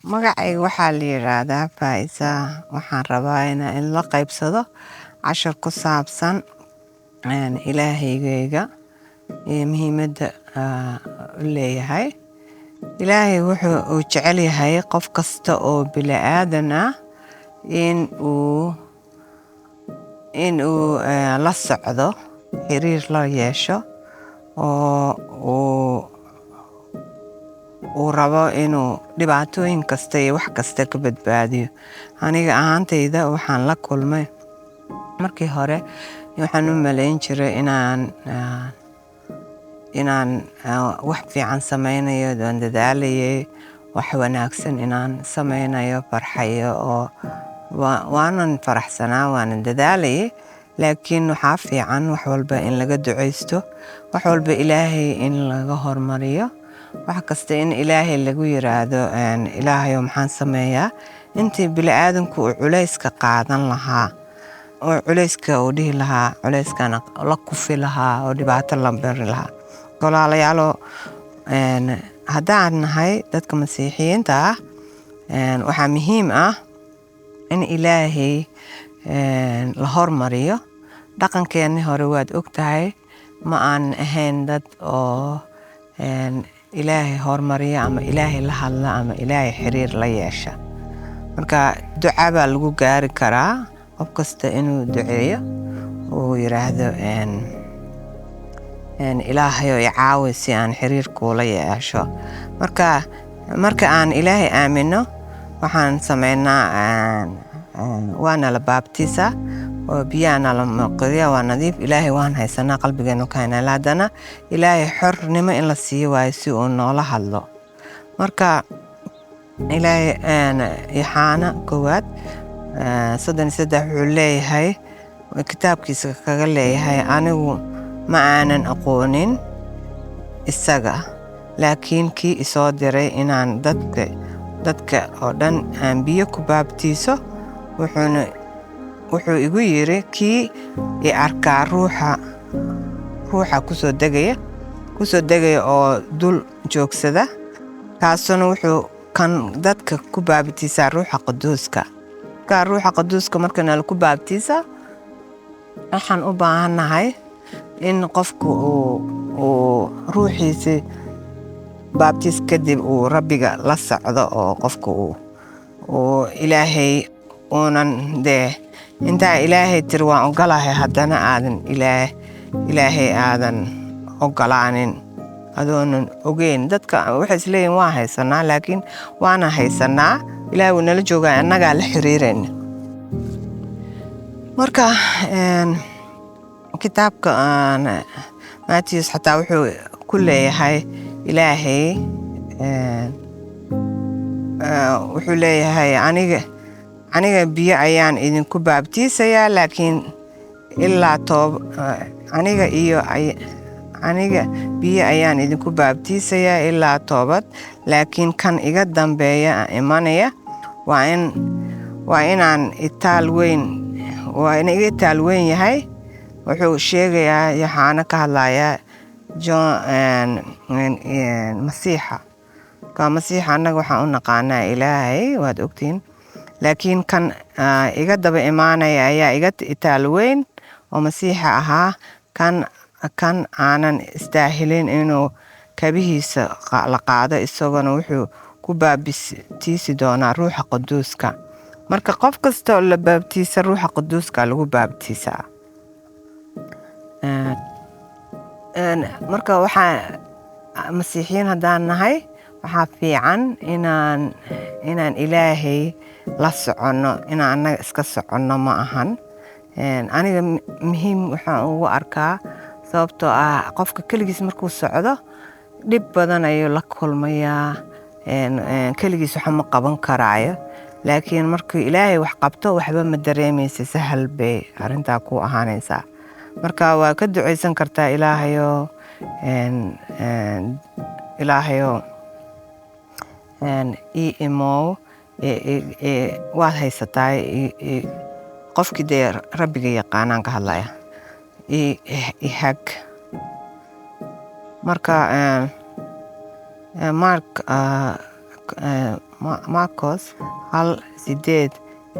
Magacayga waxaa la yiraahdaa Faiza. Waxaan rabaa inaan la qaybsado cashar ku saabsan Ilaahayga iyo muhiimadda uu leeyahay. Ilaahay wuxuu jecel yahay qof kasta oo bini'aadan ah in uu la socdo, xiriir la yeesho, oo uu rabo inuu dhibaatooyin kasta iyo wax kasta ka badbaadiyo. Aniga ahaantayda waxaan la kulmay markii hore waxaan u malayn jiray inaan wax fiican samaynayo, waan dadaalayay, wax wanaagsan inaan samaynayo, farxayo oo waanan faraxsanaa, waanan dadaalayay. Laakiin waxaa fiican wax walba in laga duceysto, wax walba Ilaahay in laga hormariyo, wax kasta in Ilaahay lagu yiraahdo Ilaahayow maxaan sameeyaa intii bini'aadanku uu culayska qaadan lahaa, oo culayska uu dhihi lahaa, culayskana la kufi lahaa, oo dhibaato la bari lahaa. Walaalayaal, haddaan nahay dadka masiixiyiinta ah, waxaa muhiim ah in Ilaahay la hormariyo. Dhaqankeennii hore waad ogtahay, ma aan ahayn dad oo Ilaahay hormariya ama Ilaahay la hadla ama Ilaahay xiriir la yeesha. Marka duca baa lagu gaari karaa, qof kasta inuu duceeyo uu yiraahdo Ilaahayow i caawi si aan xiriir kuula yeesho. Marka aan Ilaahay aamino, waxaan sameynaa waana la baabtiisa oo biyana la maqiya, waa nadiif. Ilaahay waan haysanaa, qalbigeenu ka haynaa. Haddana Ilaahay xornimo in la siiyo waayo si uu noola hadlo. Marka Ilaahay Yaxaana 1:33 wuxuu leeyahay, kitaabkiisa kaga leeyahay, anigu ma aanan aqoonin isaga, laakiin kii isoo diray inaan dadka oo dhan aan biyo ku baabtiiso, wuxuu igu yiri, kii i arkaa ruuxa kusoo degaya oo dul joogsada, kaasuna wuxuu kan dadka ku baabtiisaa ruuxa quduuska. Ruuxa quduuska markana la ku baabtiisa, waxaan u baahannahay in qofku uu ruuxiisi baabtiis kadib uu Rabbiga la socdo, oo qofku uu Ilaahay uunan intaa Ilaahay tiri waan ogolahay, haddana aadan Ilaahay aadan ogolaanin, adoonan ogeyn. Dadka waxay isleeyihin waan haysanaa, laakiin waana haysanaa. Ilaahay wuu nala joogaa, annagaa la xiriirayna. Marka kitaabka Maatius xataa wuxuu ku leeyahay Ilaahay wuxuu leeyahay, aniga biyo ayaan idinku baabtiisayaa, laakiin aniga biyo ayaan idinku baabtiisayaa ilaa toobad, laakiin kan iga dambeeya imanaya waa inaan iga itaal weyn yahay. Wuxuu sheegayaa Yaxaana ka hadlayaa Masiixa. Masiixa annaga waxaan u naqaanaa Ilaahay, waad ogtiin, laakiin kan iga daba imaanaya ayaa iga itaal weyn, oo Masiixa ahaa, kan aanan istaahilin inuu kabihiisa la qaado, isaguna wuxuu ku baabtiisi doonaa ruuxa quduuska. Marka qof kasta oo la baabtiisa, ruuxa quduuska lagu baabtiisaa. Marka waxaa masiixiyiin haddaan nahay, waxaa fiican inaan Ilaahay la soconno, inaan annaga iska soconno ma ahan. Aniga muhiim waxaan ugu arkaa, sababtoo ah qofka keligiis markuu socdo dhib badan ayuu la kulmayaa, keligiis wax ma qaban karaayo. Laakiin markuu Ilaahay wax qabto, waxba ma dareemaysa, sahal bay arrintaa ku ahaanaysaa. Marka waa ka duceysan kartaa, Ilaahayow ii imow, waad haysataa, qofkii dee Rabbiga yaqaanaan ka hadlaya, ii hag. Marka Mark Markos 1:8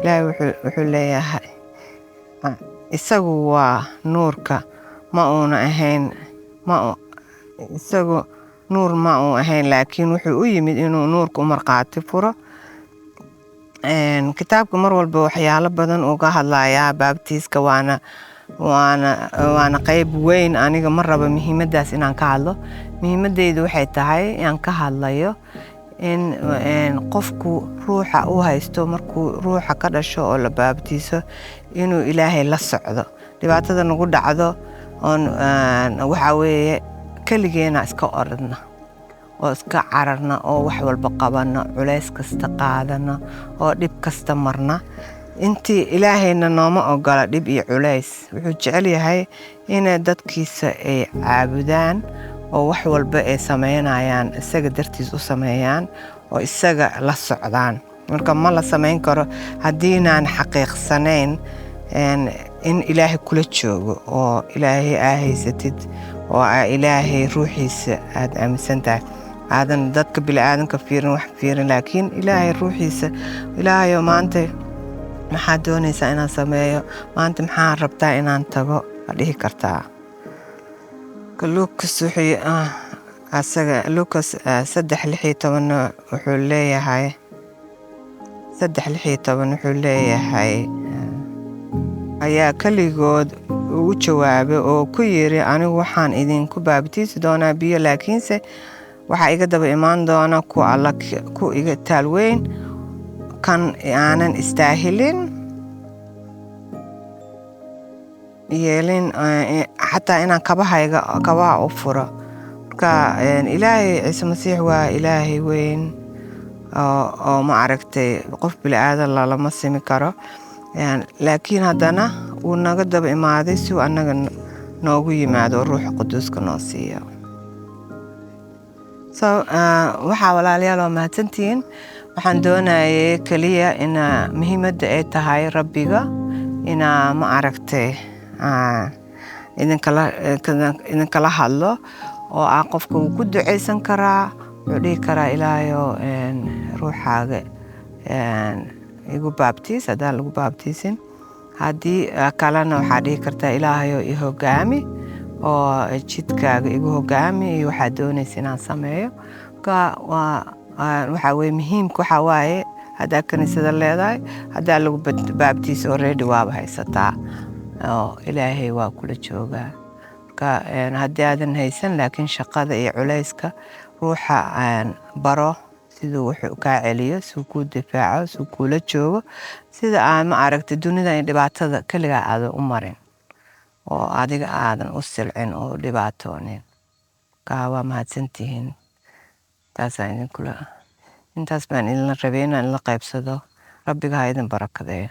Ilaahay wuxuu leeyahay isagu waa nuurka isagu nuur ma uu ahayn laakiin wuxuu u yimid inuu nuurka u markhaati furo. Kitaabka mar walba waxyaalo badan uga hadlayaa baabtiiska waana qayb weyn. Aniga ma rabo muhiimadaas inaan ka hadlo. Muhiimadeydu waxay tahay inaan ka hadlayo in qofku ruuxa u haysto markuu ruuxa ka dhasho oo la baabtiiso inuu Ilaahay la socdo. Dhibaatada nagu dhacdo waxa weeye kaligeena iska oradna oo iska cararna oo wax walba qabana, culays kasta qaadana oo dhib kasta marna. Intii Ilaahayna nooma ogola dhib iyo culays. Wuxuu jecel yahay inay dadkiisa ay caabudaan oo wax walba ay sameynayaan isaga dartiis u sameeyaan oo isaga la socdaan. Marka ma la sameyn karo haddiinaan xaqiiqsanayn in Ilaahay kula joogo oo Ilaahay haysatid oo Ilaahay ruuxiisa aad aaminsantahay. aadan dadka bini'aadanka fiirin laakiin Ilaahay ruuxiisa. Ilaahayo maanta maxaad doonaysaa inaan sameeyo? Maanta maxaan rabtaa inaan tago? Waad dhihi kartaa. Lukas 3:16 wuxuu leeyahay ayaa kaligood ugu jawaabay oo ku yiri, anigu waxaan idinku baabtiisi doonaa biyo, laakiinse waxaa iga daba imaan doona ku iga taal weyn kan aanan istaahilin yeelin xataa inaan kabaha u furo. Marka Ilaahay Ciise Masiix waa Ilaahay weyn oo ma aragtay qof bini'aadan lama simi karo. Laakiin haddana wuu naga daba imaaday si uu annaga noogu yimaado ruuxa quduuska noo siiyo. Waxaa walaalayaal waa mahadsantihiin. Waxaan doonayay kaliya muhiimadda ay tahay Rabbiga ma aragtay idinkala hadlo oo qofka wuu ku ducaysan karaa. Wuxuu dhihi karaa Ilaahayo ruuxaaga igu baabtiis haddaan lagu baabtiisin. Haddii kalena waxaa dhihi kartaa Ilaahayo i hogaami oo jidkaaga igu hogaami iyo waxaad doonaysa inaan sameeyo. Waxa weye muhiimka waxaa waaye haddaa kaniisada leedahay, haddaa lagu baabtiis already waaba haysataa oo Ilaahay waa kula joogaa. Marka haddii aadan haysan laakiin shaqada iyo culayska ruuxa baro siduu wuxuu kaa celiyo, siduu kuu difaaco, siduu kula joogo, sida ma aragtay dunida in dhibaatada kaligaa aadan u marin oo adiga aadan u silcin oo dhibaatoonin. Waa mahadsantihiin. Intaas baan idinla rabay inaan la qaybsado. Rabbiga ha idin barakadeeyo.